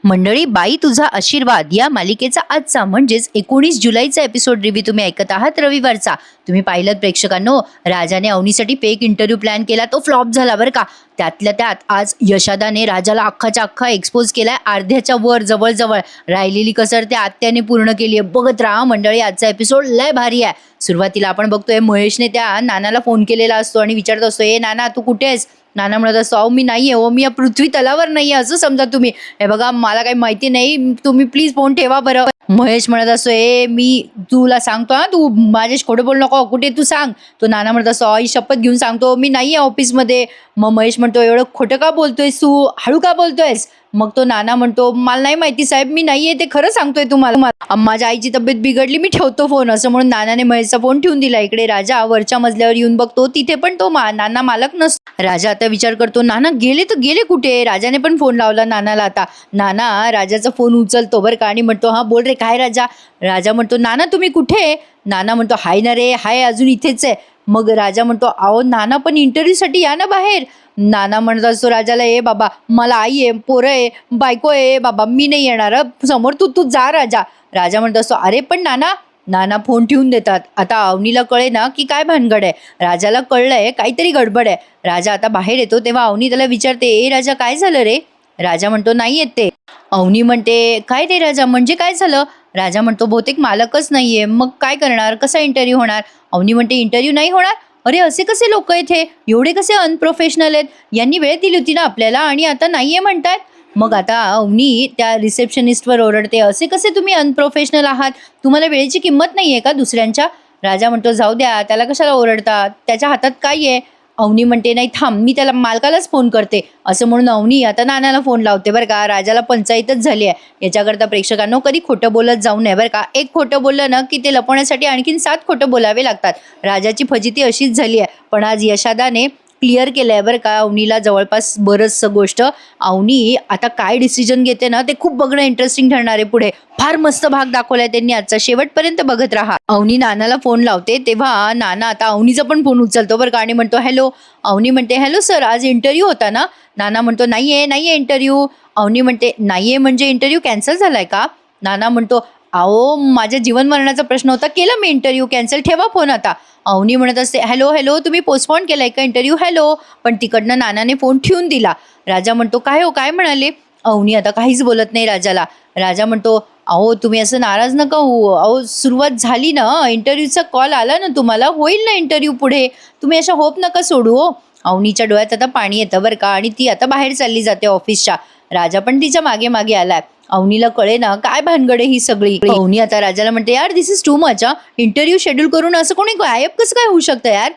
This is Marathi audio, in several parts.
मंडळी, बाई तुझा आशीर्वाद या मालिकेचा आजचा म्हणजेच 19 जुलैचा एपिसोड रिव्ह्यू तुम्ही ऐकत आहात रविवारचा. तुम्ही पाहिलं प्रेक्षकांनो, राजाने अवनीसाठी फेक इंटरव्ह्यू प्लॅन केला, तो फ्लॉप झाला बरं का. त्यातल्या त्यात आज यशादाने राजाला अख्खाच्या अख्खा एक्सपोज केलाय. अर्ध्याच्या वर जवळ राहिलेली कसर त्या आत्याने पूर्ण केली आहे. बघत राहा मंडळी, आजचा एपिसोड लय भारी आहे. सुरुवातीला आपण बघतोय महेशने त्या नानाला फोन केलेला असतो आणि विचारत असतो, ए नाना तू कुठे आहेस. नाना म्हणत असतो, अहो मी नाहीये, हो मी या पृथ्वी तलावर नाहीये असं समजा तुम्ही. हे बघा मला काही माहिती नाही, तुम्ही प्लीज फोन ठेवा बरं. महेश म्हणत असतो, ए मी तुला सांगतो हा, तू माझ्याशी खोटं बोलू नको, कुठे तू सांग. तो नाना म्हणत असतो, आई शपथ घेऊन सांगतो मी नाहीये ऑफिसमध्ये. मग महेश म्हणतो, एवढं खोटं का बोलतोयस तू, हळू का बोलतोयस. मग तो नाना म्हणतो, मला नाही माहिती साहेब, मी नाहीये ते खरं सांगतोय तुम्हाला. माझ्या आईची तब्येत बिघडली, मी ठेवतो फोन असं म्हणून नानाने महेशचा फोन ठेवून दिला. इकडे राजा वरच्या मजल्यावर येऊन बघतो, तिथे पण तो नाना मालक नसतो. राजा आता विचार करतो, नाना गेले तर गेले कुठे. राजाने पण फोन लावला नानाला. आता नाना राजाचा फोन उचलतो बरं का आणि म्हणतो, हा बोल रे, काय राजा. राजा म्हणतो, नाना तुम्ही कुठे. नाना म्हणतो, हाय ना रे, हाय अजून इथेच आहे. मग राजा म्हणतो, अहो नाना पण इंटरव्ह्यूसाठी या ना बाहेर. नाना म्हणत असतो राजाला, ए बाबा मला आई आहे, पोरं आहे, बायको आहे, बाबा मी नाही येणार समोर, तू तू जा राजा. राजा म्हणत असतो, अरे पण नाना. नाना फोन ठेवून देतात. आता अवनीला कळे ना की काय भानगड आहे. राजाला कळलंय काहीतरी गडबड आहे. राजा आता बाहेर येतो तेव्हा अवनी त्याला विचारते, ए राजा काय झालं रे. राजा म्हणतो, नाही येत ते. अवनी म्हणते, काय रे राजा म्हणजे काय झालं. राजा म्हणतो, बहुतेक मालकच नाहीये, मग काय करणार, कसा इंटरव्ह्यू होणार. अवनी म्हणते, इंटरव्ह्यू नाही होणार. अरे असे कसे लोक आहेत हे, एवढे कसे अनप्रोफेशनल आहेत. यांनी वेळ दिली होती ना आपल्याला आणि आता नाहीये म्हणतात. मग आता अवनी त्या रिसेप्शनिस्टवर ओरडते, असे कसे तुम्ही अनप्रोफेशनल आहात, तुम्हाला वेळेची किंमत नाहीये का दुसऱ्यांच्या. राजा म्हणतो, जाऊ द्या, त्याला कशाला ओरडतात, त्याच्या हातात काय आहे. अवनी म्हणते, नाही थांब, मी त्याला मालकालाच फोन करते असं म्हणून अवनी आता नानाला फोन लावते बरं का. राजाला पंचायतच झाली आहे. याच्याकरता प्रेक्षकांनो कधी खोटं बोलत जाऊ नये बरं का. एक खोटं बोललं ना की ते लपवण्यासाठी आणखीन 7 खोटं बोलावे लागतात. राजाची फजिती अशीच झाली आहे. पण आज यशादाने क्लिअर केलंय बरं का अवनीला जवळपास बरंचसं गोष्ट. अवनी आता काय डिसिजन घेते ना ते खूप बघणं इंटरेस्टिंग ठरणार आहे पुढे. फार मस्त भाग दाखवलाय त्यांनी आजचा, शेवटपर्यंत बघत राहा. अवनी नानाला फोन लावते तेव्हा नाना आता अवनीचा पण फोन उचलतो बरं का आणि म्हणतो, हॅलो. अवनी म्हणते, हॅलो सर, आज इंटरव्ह्यू होता ना. नाना म्हणतो, नाहीये इंटरव्ह्यू. अवनी म्हणते, नाहीये म्हणजे इंटरव्ह्यू कॅन्सल झालाय का. नाना म्हणतो, अहो माझ्या जीवन मरणाचा प्रश्न होता, केला मी इंटरव्ह्यू कॅन्सल, ठेवा फोन आता. अवनी म्हणत असते, हॅलो तुम्ही पोस्टपोन केलाय का इंटरव्ह्यू, हॅलो. पण तिकडनं नानाने फोन ठेवून दिला. राजा म्हणतो, काय हो काय म्हणाले. अवनी आता काहीच बोलत नाही राजाला. राजा म्हणतो, अहो तुम्ही असं नाराज नका हो, अहो सुरुवात झाली ना, इंटरव्ह्यूचा कॉल आला ना तुम्हाला, होईल ना इंटरव्ह्यू पुढे, तुम्ही अशा होप नका सोडू हो. अवनीच्या डोळ्यात आता पाणी येतं बरं का आणि ती आता बाहेर चालली जाते ऑफिसच्या. राजा पण तिच्या मागे मागे आलाय. अवनीला कळे ना काय भानगड आहे ही सगळी. अवनी आता राजाला म्हणते, यार this is too much. Interview schedule करून असं कोणी गायब कसं काय होऊ शकतं यार.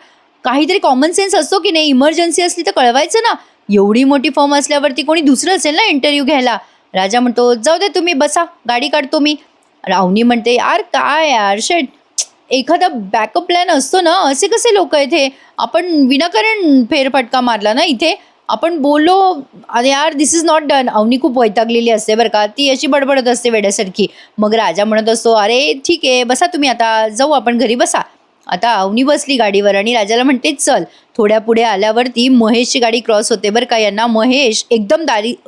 काहीतरी कॉमन सेन्स असतो की नाही. इमर्जन्सी असली तर कळवायचं ना. एवढी मोठी फॉर्म असल्यावरती कोणी दुसरं असेल ना इंटरव्ह्यू घ्यायला. राजा म्हणतो, जाऊ दे तुम्ही बसा, गाडी काढतो मी. अवनी म्हणते, यार काय यार शेट, एखादा बॅकअप प्लॅन असतो ना, असे कसे लोक आहेत हे. आपण विनाकारण फेरफटका मारला ना इथे. आपण बोललो, अरे यार this is not done. Avni खूप वैतागलेली असते बरं का, ती अशी बडबडत असते वेड्यासारखी. मग राजा म्हणत असतो, अरे ठीक आहे बसा तुम्ही, आता जाऊ आपण घरी, बसा. आता अवनी बसली गाडीवर आणि राजाला म्हणते, चल. थोड्या पुढे आल्यावरती महेशची गाडी क्रॉस होते बरं का. यांना महेश एकदम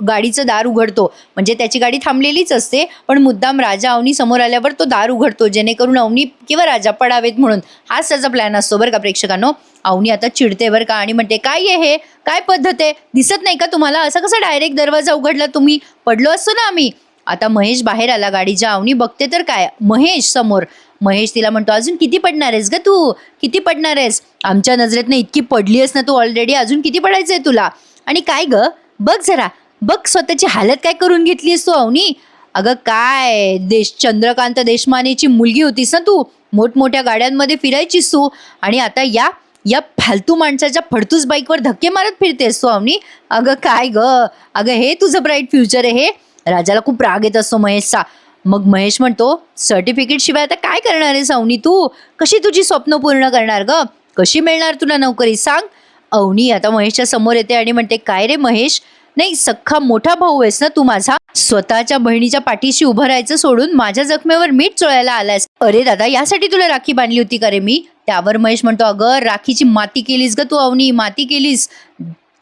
गाडीचं दार उघडतो, म्हणजे त्याची गाडी थांबलेलीच असते पण मुद्दाम राजा अवनी समोर आल्यावर तो दार उघडतो जेणेकरून अवनी किंवा राजा पडावेत म्हणून. हाच त्याचा प्लॅन असतो बरं का प्रेक्षकांनो. अवनी आता चिडते बरं का आणि म्हणते, काय आहे हे, काय पद्धत आहे, दिसत नाही का तुम्हाला, असं कसं डायरेक्ट दरवाजा उघडला तुम्ही, पडलो असतो ना आम्ही. आता महेश बाहेर आला गाडीच्या. अवनी बघते तर काय, महेश समोर. महेश तिला म्हणतो, अजून किती पडणार आहेस ग तू, किती पडणार आहेस. आमच्या नजरेतनं इतकी पडली आहेस ना तू ऑलरेडी, अजून किती पडायचंय तुला. आणि काय ग, बघ जरा, बघ स्वतःची हालत काय करून घेतली आहेस तू अवनी. अगं काय चंद्रकांत देशमानेची मुलगी होतीस ना तू, मोठमोठ्या गाड्यांमध्ये फिरायचीस तू आणि आता या फालतू माणसाच्या फडतूस बाईकवर धक्के मारत फिरतेस तू अवनी. अगं काय ग, अगं हे तुझं ब्राईट फ्युचर आहे हे. राजाला खूप राग येत असतो महेशचा. मग महेश म्हणतो, सर्टिफिकेट शिवाय आता काय करणार आहेस अवनी तू, कशी तुझी स्वप्न पूर्ण करणार ग, कशी मिळणार तुला नोकरी सांग. अवनी आता महेशच्या समोर येते आणि म्हणते, काय रे महेश, नाही सख्खा मोठा भाऊ आहेस ना तू माझा, स्वतःच्या बहिणीच्या पाठीशी उभं राहायचं सोडून माझ्या जखमेवर मीठ चोळायला आलायस. अरे दादा, यासाठी तुला राखी बांधली होती का रे मी. त्यावर महेश म्हणतो, अगं राखीची माती केलीस ग तू अवनी, माती केलीस.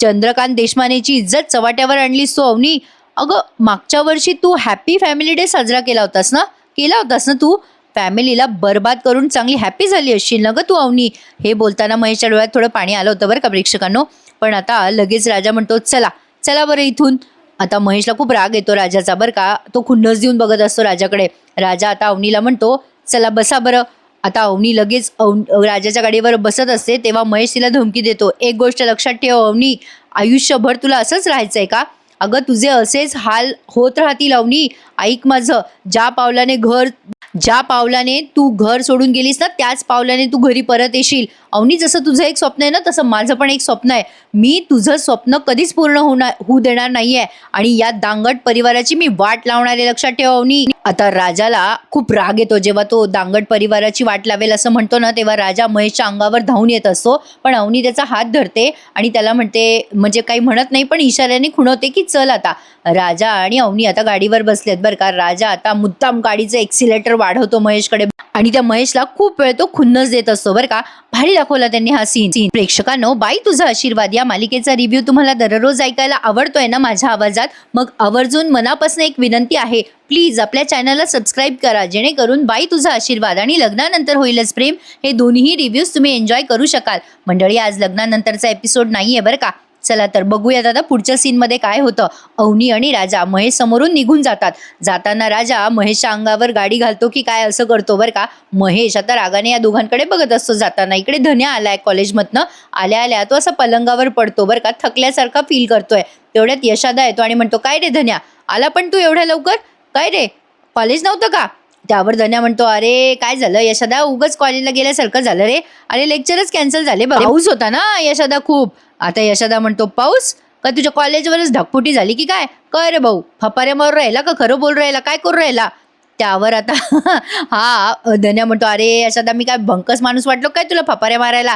चंद्रकांत देशमानेची इज्जत चव्हाट्यावर आणलीस तू अवनी. अगं मागच्या वर्षी तू हॅपी फॅमिली डे साजरा केला होतास ना तू? फॅमिलीला बरबाद करून चांगली हॅपी झाली असशील ना ग तू अवनी. हे बोलताना महेशच्या डोळ्यात थोडं पाणी आलं होतं बरं का प्रेक्षकांनो. पण आता लगेच राजा म्हणतो चला चला बरं इथून. आता महेशला खूप राग येतो राजाचा बरं का. तो खुन्नस देऊन बघत असतो राजाकडे. राजा आता अवनीला म्हणतो चला बसा बरं. आता अवनी लगेच राजाच्या गाडीवर बसत असते तेव्हा महेश तिला धमकी देतो, एक गोष्ट लक्षात ठेव अवनी, आयुष्यभर तुला असंच राहायचंय का? अगं तुझे असेच हाल होत राहतील अवनी. ऐक माझं, ज्या पावलाने तू घर सोडून गेलीस ना त्याच पावलाने तू घरी परत येशील. अवनी जसं तुझं एक स्वप्न आहे ना तसं माझं पण एक स्वप्न आहे. मी तुझं स्वप्न कधीच पूर्ण होऊ देणार नाहीये आणि या दांगट परिवाराची मी वाट लावणार आहे, लक्षात ठेव अवनी. आता राजाला खूप राग येतो जेव्हा तो दांगट परिवाराची वाट लावेल असं म्हणतो ना तेव्हा राजा महेशच्या अंगावर धावून येत असतो. पण अवनी त्याचा हात धरते आणि त्याला म्हणते, म्हणजे काही म्हणत नाही पण इशाऱ्याने खुणवते की चल आता. राजा आणि अवनी आता गाडीवर बसलेत बरं का. राजा आता मुद्दाम गाडीचं एक्सिलेटर वाढवतो महेशकडे आणि त्या महेशला खूप वेळ तो खुन्नस देत असतो बरं का. भारी दाखवला त्यांनी हा सीन. प्रेक्षकांनो, बाई तुझा आशीर्वाद या मालिकेचा रिव्ह्यू तुम्हाला दररोज ऐकायला आवडतोय ना माझ्या आवाजात? मग आवर्जून मनापासून एक विनंती आहे, प्लीज आपल्या चॅनलला सबस्क्राईब करा जेणेकरून बाई तुझा आशीर्वाद आणि लग्नानंतर होईलच प्रेम हे दोन्ही रिव्ह्यूज तुम्ही एन्जॉय करू शकाल. मंडळी, आज लग्नानंतरचा एपिसोड नाहीये बरं का. चला तर बघूयात आता पुढच्या सीन मध्ये काय होतं. अवनी आणि राजा महेश समोरून निघून जातात. जाताना राजा महेशच्या अंगावर गाडी घालतो की काय असं करतो बरं का. महेश आता रागाने या दोघांकडे बघत असतो जाताना. इकडे धन्या आलाय कॉलेजमधनं. आल्या आल्या तो असा पलंगावर पडतो बरं का, थकल्यासारखा फील करतोय. तेवढ्यात यशादा येतो आणि म्हणतो, काय रे धन्या, आला पण तू एवढ्या लवकर? काय रे, कॉलेज नव्हतं का? त्यावर धन्या म्हणतो, अरे काय झालं यशादा, उगाच कॉलेजला गेल्यासारखं झालं रे. अरे लेक्चरच कॅन्सल झाले, पाऊस होता ना यशादा खूप. आता यशादा म्हणतो, पाऊस का तुझ्या कॉलेजवरच ढगफुटी झाली की काय? काय रे भाऊ, फपाऱ्या मारून राहिला का खरं बोल राहिला, काय करू राहिला? त्यावर आता हा धन्या म्हणतो, अरे यशादा मी काय भंकस माणूस वाटलो काय तुला फपाऱ्या मारायला?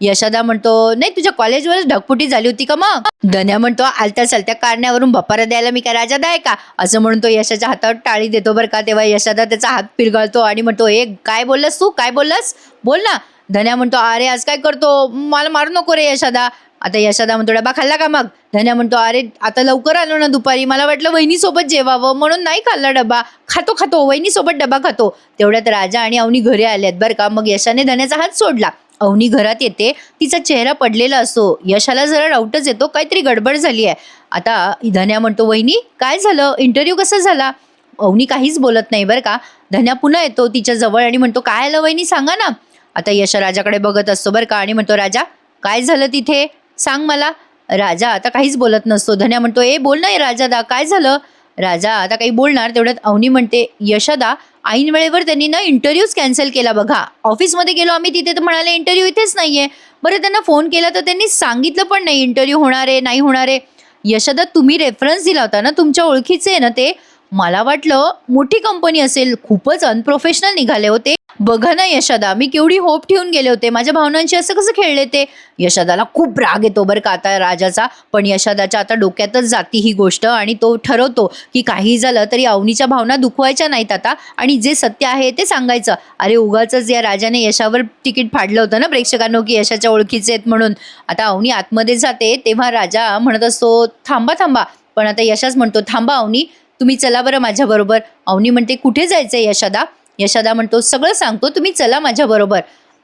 यशादा म्हणतो, नाही तुझ्या कॉलेजवरच ढगफुटी झाली होती का मग? धन्या म्हणतो, आलत्या सलत्या कारण्यावरून भपारा द्यायला मी काय राजादा आहे का? असं म्हणून तो यशाच्या हातावर टाळी देतो बरं का. तेव्हा यशादा त्याचा हात पिरगाळतो आणि म्हणतो, ए काय बोललास तू, काय बोललास, बोल ना. धन्या म्हणतो, अरे आज काय करतो, मला मारू नको रे यशादा. आता यशादा म्हणतो, डबा खाल्ला का मग? धन्या म्हणतो, अरे आता लवकर आलो ना दुपारी, मला वाटलं वहिनीसोबत जेवावं म्हणून नाही खाल्ला डबा. खातो वहिनीसोबत डबा खातो. तेवढ्यात राजा आणि अवनी घरी आल्यात बरं का. मग यशाने धन्याचा हात सोडला. अवनी घरात येते, तिचा चेहरा पडलेला असतो. यशाला जरा डाऊटच येतो, काहीतरी गडबड झाली आहे. आता धन्या म्हणतो, वहिनी काय झालं, इंटरव्ह्यू कसा झाला? अवनी काहीच बोलत नाही बरं का. धन्या पुन्हा येतो तिच्या जवळ आणि म्हणतो, काय आलं वहिनी सांगा ना. आता यशा राजाकडे बघत असतो बरं का आणि म्हणतो, राजा काय झालं तिथे सांग मला. राजा आता काहीच बोलत नसतो. धन्या म्हणतो, ए बोल ना राजादा, काय झालं? राजा आता काही बोलणार तेवढ्यात अवनी म्हणते, यशदा ऐन वेळेवर त्यांनी ना इंटरव्ह्यूच कॅन्सल केला बघा. ऑफिसमध्ये गेलो आम्ही तिथे तर म्हणाले इंटरव्ह्यू इथेच नाहीये. बरं त्यांना फोन केला तर त्यांनी सांगितलं पण नाही इंटरव्ह्यू होणार आहे नाही होणार आहे. यशदा तुम्ही रेफरन्स दिला होता ना, तुमच्या ओळखीचे आहे ना ते? मला वाटलं मोठी कंपनी असेल, खूपच अनप्रोफेशनल निघाले होते. बघा ना यशदा, मी केवढी होप ठेवून गेले होते, माझ्या भावनांशी असं कसं खेळले ते. यशदाला खूप राग येतो बरं का आता राजाचा. पण यशदाच्या आता डोक्यातच जाती ही गोष्ट आणि तो ठरवतो की काही झालं तरी अवनीच्या भावना दुखवायच्या नाहीत आता आणि जे सत्य आहे ते सांगायचं. अरे उगाचच या राजाने यशावर तिकीट फाडलं होतं ना प्रेक्षकांनो की यशाच्या ओळखीचे आहेत म्हणून. आता अवनी आतमध्ये जाते तेव्हा राजा म्हणत असतो, थांबा. पण आता यशाच म्हणतो, थांबा अवनी, तुम्ही चला बरं माझ्याबरोबर. अवनी म्हणते, कुठे जायचंय यशदा? यशदा म्हणतो, सगळं सांगतो, तुम्ही चला माझ्याबरोबर.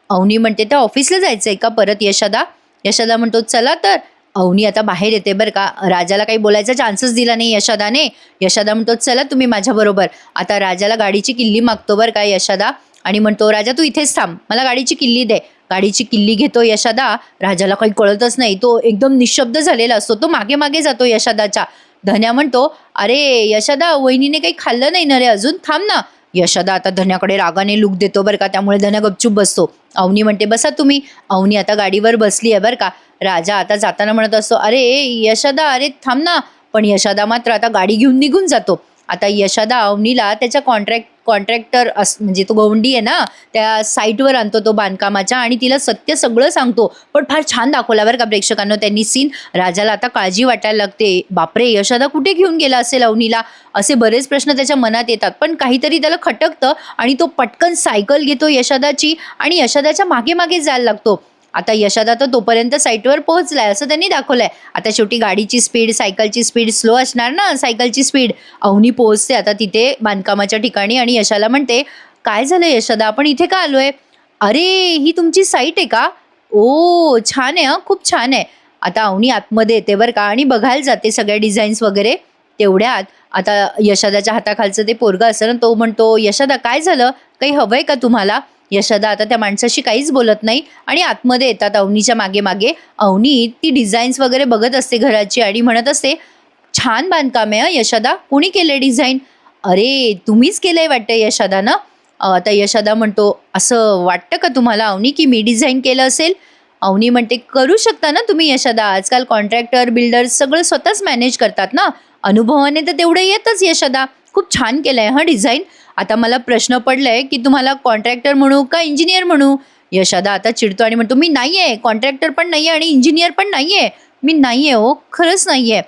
अवनी म्हणते, त्या ऑफिसला जायचंय का परत यशदा? यशदा म्हणतो, चला तर. अवनी आता बाहेर येते बरं का. राजाला काही बोलायचा चान्सच दिला नाही यशदाने. यशदा म्हणतो, चला तुम्ही माझ्याबरोबर. आता राजाला गाडीची किल्ली मागतो बरं का यशदा आणि म्हणतो, राजा तू इथेच थांब, मला गाडीची किल्ली दे. गाडीची किल्ली घेतो यशदा. राजाला काही कळतच नाही, तो एकदम निशब्द झालेला असतो, तो मागे मागे जातो यशदाच्या. धन्या म्हणतो, अरे यशदा वहिनीने काही खाल्लं नाही ना रे अजून, थांब ना. यशदा आता धन्याकडे रागाने लुक देतो बरं का, त्यामुळे धन्या गपचूप बसतो. अवनी म्हणते, बसा तुम्ही. अवनी आता गाडीवर बसली आहे बरं का. राजा आता जाताना म्हणत असतो, अरे यशदा अरे थांब ना. पण यशदा मात्र आता गाडी घेऊन निघून जातो. आता यशदा अवनीला त्याच्या कॉन्ट्रॅक्टर म्हणजे तो गवंडी आहे ना त्या साईटवर आणतो तो बांधकामाच्या आणि तिला सत्य सगळं सांगतो. पण फार छान दाखवला बरं का प्रेक्षकांनो त्यांनी सीन. राजाला आता काळजी वाटायला लागते, बापरे यशदा कुठे घेऊन गेला असेल अवनीला, असे बरेच प्रश्न त्याच्या मनात येतात. पण काहीतरी त्याला खटकतं आणि तो पटकन सायकल घेतो यशदाची आणि यशदाच्या मागे मागे जायला लागतो. आता यशोदा तर तोपर्यंत साईटवर पोहोचलाय असं त्यांनी दाखवलंय. आता शेवटी गाडीची स्पीड, सायकलची स्पीड स्लो असणार ना, सायकलची स्पीड. अवनी पोहोचते आता तिथे बांधकामाच्या ठिकाणी आणि यशाला म्हणते, "काय झालं यशोदा, आपण इथे का आलोय?" "अरे, ही तुमची साईट आहे का? ओ, छान आहे हं, खूप छान आहे." आता अवनी आतमध्ये येते बरं का आणि बघायला जाते सगळ्या डिझाईन्स वगैरे. तेवढ्यात आता यशोदाच्या हाताखालचं ते पोरगं असतं ना, तो म्हणतो, "यशोदा काय झालं? काही हवंय का तुम्हाला?" यशोदा आता त्या माणसाशी काहीच बोलत नाही आणि आतमध्ये येतात अवनीच्या मागे-मागे. अवनी ती डिझाईन्स वगैरे बघत असते घराची आणि म्हणत असते, "छान बांधकाम आहे हं यशोदा. कोणी केलंय डिझाईन?" "अरे, तुम्हीच केलंय वाटतं यशोदा ना?" आता यशोदा म्हणतो, "असं वाटतं का तुम्हाला अवनी की मी डिझाईन केलं असेल?" अवनी म्हणते, "करू शकता ना तुम्ही यशोदा. आजकाल कॉन्ट्रॅक्टर, बिल्डर्स सगळं स्वतःच मॅनेज करतात ना. अनुभवाने तर तेवढं येतच यशोदा. खूप छान केलंय हं डिझाईन. आता मला प्रश्न पडलाय की तुम्हाला कॉन्ट्रॅक्टर म्हणू का इंजिनियर म्हणू?" यशोदा आता चिडतो आणि म्हणतो, "मी नाहीये. कॉन्ट्रॅक्टर पण नाहीये आणि इंजिनियर पण नाहीये. मी नाहीये हो, खरंच नाहीये.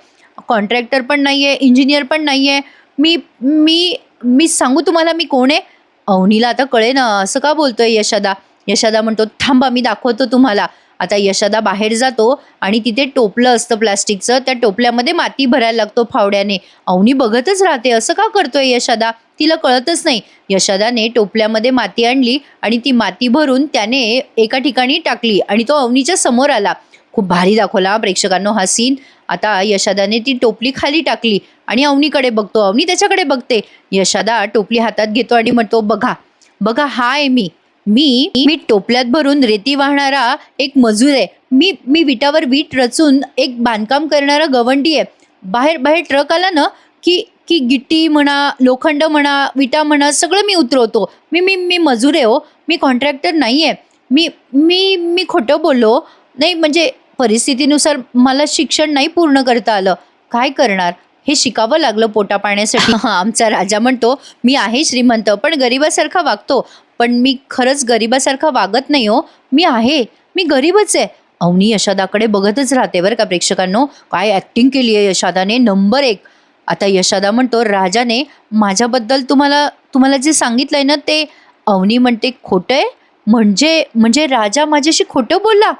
कॉन्ट्रॅक्टर पण नाहीये, इंजिनियर पण नाहीये. मी मी मी सांगू तुम्हाला मी कोण आहे?" अवनीला आता कळेना असं का बोलतोय यशोदा. यशोदा म्हणतो, "थांबा मी दाखवतो तुम्हाला." आता यशोदा बाहेर जातो आणि तिथे टोपलं असतं प्लास्टिकचं. त्या टोपल्यामध्ये माती भरायला लागतो फावड्याने. अवनी बघतच राहते, असं का करतोय यशोदा? तिला कळतच नाही. यशोदाने टोपल्यामध्ये माती आणली आणि ती माती भरून त्याने एका ठिकाणी टाकली आणि तो अवनीच्या समोर आला. खूप भारी दाखवला प्रेक्षकांनो हा सीन. आता यशोदाने ती टोपली खाली टाकली आणि अवनीकडे बघतो. अवनी त्याच्याकडे बघते. यशोदा टोपली हातात घेतो आणि म्हणतो, "बघा, बघा हा आहे मी. मी मी टोपल्यात भरून रेती वाहणारा एक मजूर आहे. मी मी विटावर वीट रचून एक बांधकाम करणारा गवंडी आहे. बाहेर बाहेर ट्रक आला ना, की की गिट्टी म्हणा, लोखंड म्हणा, विटा म्हणा सगळं मी उतरवतो. मी मी मी मजूर आहे हो. मी कॉन्ट्रॅक्टर नाही आहे. मी मी मी खोटं बोललो. नाही म्हणजे परिस्थितीनुसार मला शिक्षण नाही पूर्ण करता आलं. काय करणार? हे शिकावं लागलं पोटापाण्यासाठी." आमचा राजा म्हणतो, "मी आहे श्रीमंत, पण गरिबासारखा वागतो. पण मी खरंच गरिबासारखा वागत नाही हो. मी आहे. मी गरीबच आहे." अवनी यशोदाकडे बघतच राहते बरं का प्रेक्षकांनो. काय ॲक्टिंग केली आहे यशोदाने नंबर 1. आता यशोदा म्हणतो, "राजाने माझ्याबद्दल तुम्हाला तुम्हाला जे सांगितलंय ना ते." अवनी म्हणते, "खोटं आहे? म्हणजे म्हणजे राजा माझ्याशी खोटं बोलला?"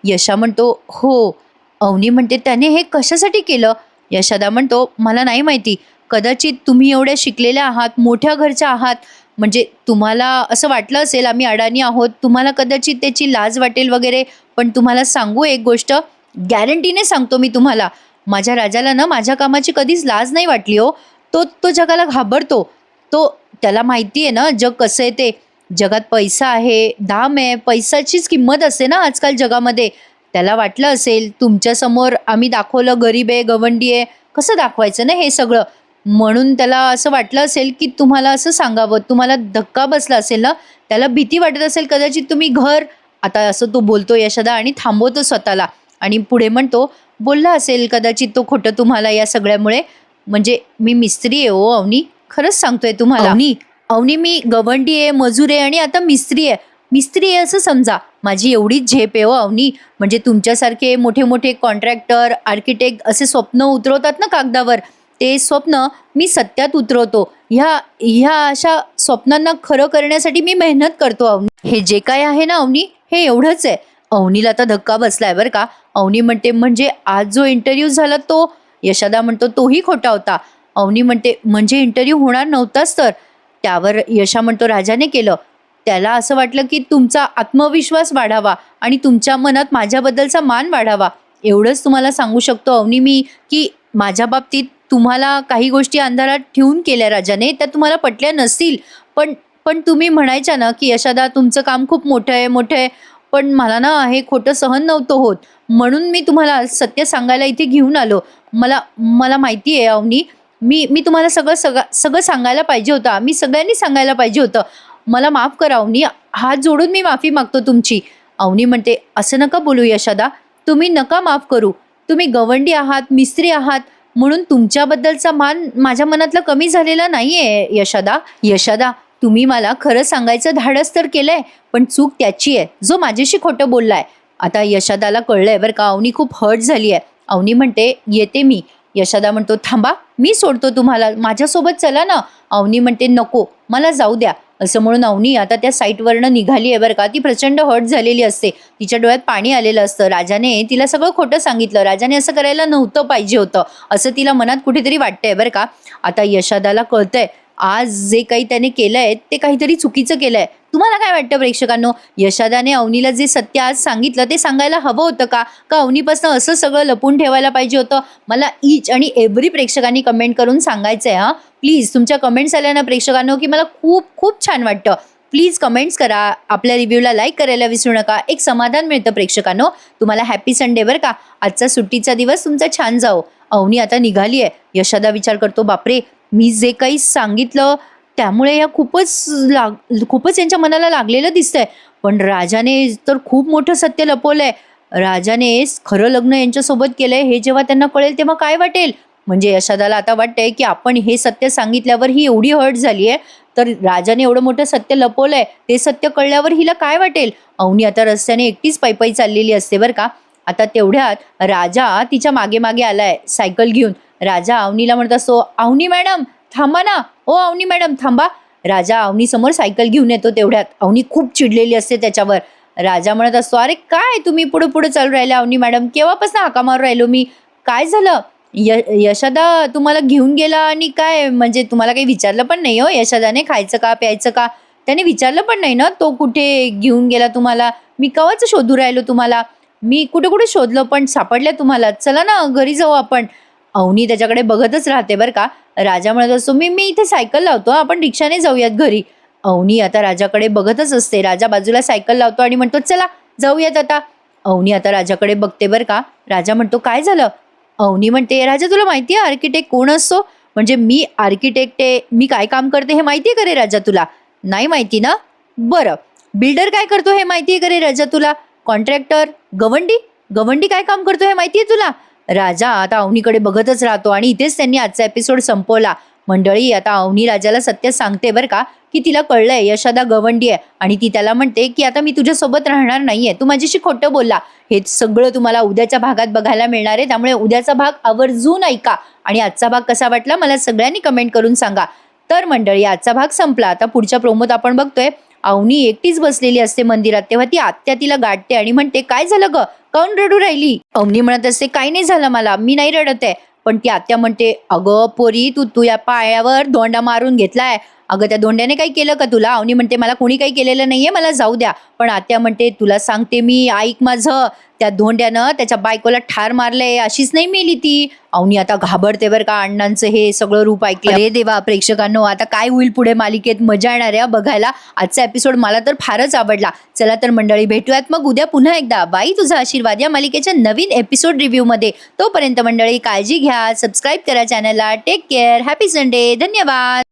यशा म्हणतो, "हो." अवनी म्हणते, "त्याने हे कशासाठी केलं?" यशोदा म्हणतो, "मला नाही माहिती. कदाचित तुम्ही एवढ्या शिकलेल्या आहात, मोठ्या घरच्या आहात. म्हणजे तुम्हाला असं वाटलं असेल आम्ही अडाणी आहोत. तुम्हाला कदाचित त्याची लाज वाटेल वगैरे. पण तुम्हाला सांगू एक गोष्ट, गॅरंटीने सांगतो मी तुम्हाला. माझ्या राजाला ना माझ्या कामाची कधीच लाज नाही वाटली हो. तो तो जगाला घाबरतो. तो त्याला माहिती आहे ना जग कसं आहे ते. जगात पैसा आहे, दाम आहे, पैशाचीच किंमत असते ना आजकाल जगामध्ये. त्याला वाटलं असेल तुमच्यासमोर आम्ही दाखवलं गरीब आहे, गवंडी आहे. कसं दाखवायचं ना हे सगळं. म्हणून त्याला असं वाटलं असेल की तुम्हाला असं सांगावं. तुम्हाला धक्का बसला असेल ना, त्याला भीती वाटत असेल कदाचित तुम्ही घर." आता असं तो बोलतो यशोदा आणि थांबवतो स्वतःला आणि पुढे म्हणतो, "बोलला असेल कदाचित तो खोटं तुम्हाला या सगळ्यामुळे. म्हणजे मी मिस्त्री आहे हो अवनी. खरंच सांगतोय तुम्हाला." "अवनी, अवनी मी गवंडी आहे, मजूर आहे आणि आता मिस्त्री आहे. मिस्त्री आहे असं समजा. माझी एवढीच झेप आहे हो अवनी. म्हणजे तुमच्यासारखे मोठे-मोठे कॉन्ट्रॅक्टर, आर्किटेक्ट असे स्वप्न उतरवतात ना कागदावर, ते स्वप्न मी सत्यात उतरवतो. ह्या ह्या अशा स्वप्नांना खरं करण्यासाठी मी मेहनत करतो अवनी. हे जे काय आहे ना अवनी, हे एवढंच आहे." अवनीला आता धक्का बसलाय बरं का. अवनी म्हणते, "म्हणजे आज जो इंटरव्ह्यू झाला तो?" यशोदा म्हणतो, "तोही खोटा होता." अवनी म्हणते, "म्हणजे इंटरव्ह्यू होणार नव्हताच तर?" त्यावर यशा म्हणतो, "राजाने केलं. त्याला असं वाटलं की तुमचा आत्मविश्वास वाढावा आणि तुमच्या मनात माझ्याबद्दलचा मान वाढावा. एवढंच तुम्हाला सांगू शकतो अवनी मी, की माझ्या बाबतीत तुम्हाला काही गोष्टी अंधारात ठेवून केल्या राजाने, त्या तुम्हाला पटल्या नसतील. पण पण तुम्ही म्हणायच्या ना, की यशोदा तुमचं काम खूप मोठं आहे, मोठं आहे. पण मला ना हे खोटं सहन नव्हतं होत. म्हणून मी तुम्हाला सत्य सांगायला इथे घेऊन आलो. मला मला माहिती आहे अवनी, मी मी तुम्हाला सगळं सगळं सगळं सांगायला पाहिजे होतं. आम्ही सगळ्यांनी सांगायला पाहिजे होतं. मला माफ करा अवनी. हात जोडून मी माफी मागतो तुमची." अवनी म्हणते, "असं नका बोलू यशोदा. तुम्ही नका माफ करू. तुम्ही गवंडी आहात, मिस्त्री आहात. म्हणून तुमच्याबद्दलचा मान माझ्या मनातला कमी झालेला नाहीये यशोदा. यशोदा, तुम्ही मला खरं सांगायचं धाडस तर केलंय, पण चूक त्याची आहे, जो माझ्याशी खोटं बोललाय." आता यशोदाला कळलंय बरं का, अवनी खूप हर्ट झाली आहे. अवनी म्हणते, "येते मी." यशोदा म्हणतो, "थांबा, मी सोडतो तुम्हाला. माझ्यासोबत चला ना." अवनी म्हणते, "नको, मला जाऊ द्या. असं म्हणून अवनी आता त्या साईटवरनं निघाली आहे बरं का. ती प्रचंड हर्ट झालेली असते, तिच्या डोळ्यात पाणी आलेलं असतं. राजाने तिला सगळं खोटं सांगितलं, राजाने असं करायला नव्हतं पाहिजे होतं असं तिला मनात कुठेतरी वाटतंय बरं का. आता यशादाला कळतंय आज जे काही त्याने केलंय ते काहीतरी चुकीचं केलंय. तुम्हाला काय वाटतं प्रेक्षकांनो, यशादाने अवनीला जे सत्य आज सांगितलं ते सांगायला हवं होतं का अवनीपासून असं सगळं लपून ठेवायला पाहिजे होतं? मला ईच आणि एव्हरी प्रेक्षकांनी कमेंट करून सांगायचंय हा. प्लीज तुमच्या कमेंट्स आल्या ना प्रेक्षकांनो की मला खूप खूप छान वाटतं. प्लीज कमेंट्स करा, आपल्या रिव्ह्यूला लाईक करायला विसरू नका. एक समाधान मिळतं प्रेक्षकांनो. तुम्हाला हॅपी संडे बरं का. आजचा सुट्टीचा दिवस तुमचा छान जाओ. अवनी आता निघाली आहे. यशादा विचार करतो, बापरे मी जे काही सांगितलं त्यामुळे या खूपच यांच्या मनाला लागलेलं दिसतंय. पण राजाने तर खूप मोठं सत्य लपवलंय. राजाने खरं लग्न यांच्यासोबत केलंय हे जेव्हा त्यांना कळेल तेव्हा काय वाटेल? म्हणजे यशादाला आता वाटतंय की आपण हे सत्य सांगितल्यावर ही एवढी हर्ट झालीये, तर राजाने एवढं मोठं सत्य लपवलंय ते सत्य कळल्यावर हिला काय वाटेल? अवनी आता रस्त्याने एकटीच पायी चाललेली असते बरं का. आता तेवढ्यात राजा तिच्या मागे मागे आलाय सायकल घेऊन. राजा अवनीला म्हणत असतो, अवनी मॅडम थांबा ना, ओ अवनी मॅडम थांबा. राजा अवनी समोर सायकल घेऊन येतो. तेवढ्यात अवनी खूप चिडलेली असते त्याच्यावर. राजा म्हणत असतो, अरे काय तुम्ही पुढे पुढे चालू राहिल्या अवनी मॅडम, केव्हापासून हाका मारून राहिलो मी, काय झालं? यशादा तुम्हाला घेऊन गेला आणि काय म्हणजे तुम्हाला काही विचारलं पण नाही हो यशादाने खायचं का प्यायचं का? त्याने विचारलं पण नाही ना तो कुठे घेऊन गेला तुम्हाला? मी केव्हाच शोधू राहिलो तुम्हाला, मी कुठे कुठे शोधलं पण सापडल्या तुम्हाला, चला ना घरी जाऊ आपण. अवनी त्याच्याकडे बघतच राहते बरं का. राजा म्हणत असतो, मी मी इथे सायकल लावतो, आपण रिक्षाने जाऊयात घरी. अवनी आता राजाकडे बघतच असते. राजा बाजूला सायकल लावतो आणि म्हणतो, चला जाऊयात आता. अवनी आता राजाकडे बघते बरं का. राजा म्हणतो, काय झालं? अवनी म्हणते, राजा तुला माहिती आहे आर्किटेक्ट कोण असतो? म्हणजे मी आर्किटेक्ट आहे, मी काय काम करते हे माहिती आहे का रे राजा तुला? नाही माहिती ना? बरं. बिल्डर काय करतो हे माहिती आहे का रे राजा तुला? कॉन्ट्रॅक्टर? गवंडी? गवंडी काय काम करतो हे माहिती आहे तुला? राजा आता अवनीकडे बघतच राहतो आणि इथेच त्यांनी आजचा एपिसोड संपवला. मंडळी आता अवनी राजाला सत्य सांगते बरं का की तिला कळलंय यशादा गवंडी आहे आणि ती त्याला म्हणते की आता मी तुझ्यासोबत राहणार नाहीये, तू माझ्याशी खोटं बोलला. हे सगळं तुम्हाला उद्याच्या भागात बघायला मिळणार आहे, त्यामुळे उद्याचा भाग आवर्जून ऐका आणि आजचा भाग कसा वाटला मला सगळ्यांनी कमेंट करून सांगा. तर मंडळी आजचा भाग संपला. आता पुढच्या प्रोमोत आपण बघतोय अवनी एकटीच बसलेली असते मंदिरात. तेव्हा ती आत्या तिला गाठते आणि म्हणते, काय झालं ग, काऊन रडू राहिली? अवनी म्हणत असते, काही नाही झालं मला, मी नाही रडत आहे. पण ती आत्या म्हणते, अगं पोरी तू या पायावर दोंडा मारून घेतलाय, अगं त्या दोंड्याने काही केलं का तुला? अवनी म्हणते, मला कोणी काही केलेलं नाहीये, मला जाऊ द्या. पण आत्या म्हणते, तुला सांगते मी, ऐक माझं, त्या धोंड्यानं त्याच्या बायकोला ठार मारले, अशीच नाही मेली ती. अवनी आता घाबरते बरं का अण्णांचं हे सगळं रूप ऐकलं. अरे देवा प्रेक्षकांनो, आता काय होईल पुढे मालिकेत, मजा येणार आहे बघायला. आजचा एपिसोड मला तर फारच आवडला. चला तर मंडळी भेटूयात मग उद्या पुन्हा एकदा बाई तुझा आशीर्वाद या मालिकेच्या नवीन एपिसोड रिव्ह्यू मध्ये. तोपर्यंत मंडळी काळजी घ्या, सबस्क्राईब करा चॅनलला. टेक केअर, हॅपी संडे, धन्यवाद.